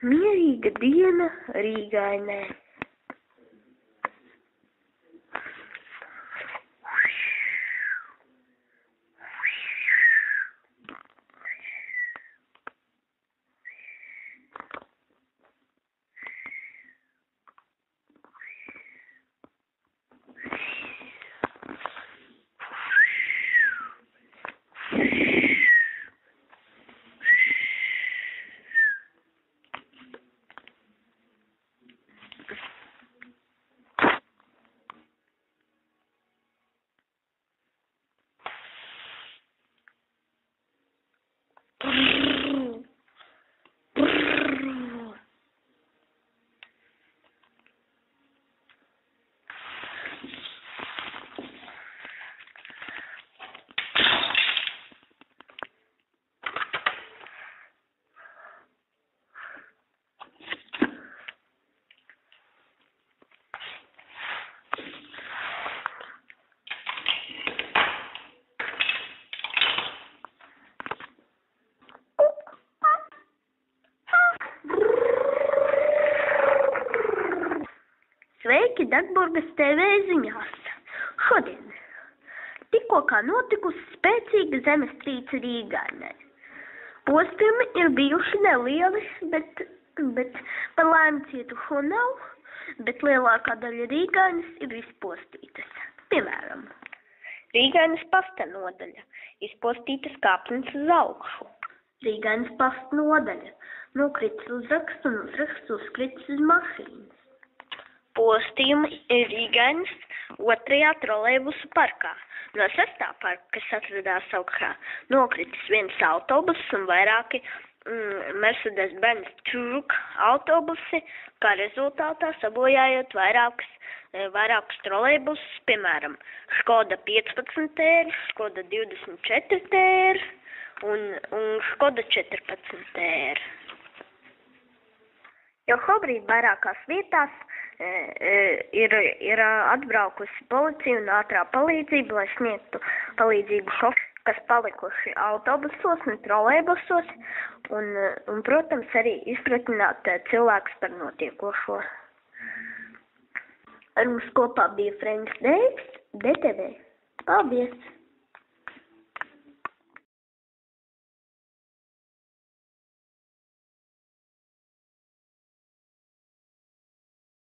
Mierīga diena Rīgainē. Sveiki Dagburgas TV ziņās! Šodien tikko kā notikusi spēcīga zemestrīce Rīgainē. Postījumi ir bijuši nelieli, bet par laimi cietušo nav, bet lielākā daļa Rīgainas ir izpostītas. Piemēram, Rīgainas pasta nodaļa izpostītas kāpnes uz augšu. Rīgainas pasta nodaļa nokritis uzraksts un uzraksts uzkritis uz mašīnas. Postījumi ir Rīgainas 2. trolejbusu parkā. No 6. parka, kas atradās augšā, nokritis viens autobus un vairāki Mercedes-Benz Truck autobusi, kā rezultātā sabojājot vairākus trolejbusus, piemēram, Škoda 15R, Škoda 24R un Škoda 14R. Jau šobrīd vairākās vietās ir atbraukusi policija un ātrā palīdzība, lai sniegtu palīdzību šoferiem, kas palikuši autobusos un trolejbusos, un, protams, arī izpratināt cilvēkus par notiekošo. Ar mums kopā bija Frenks Deiks, DTV. Paldies!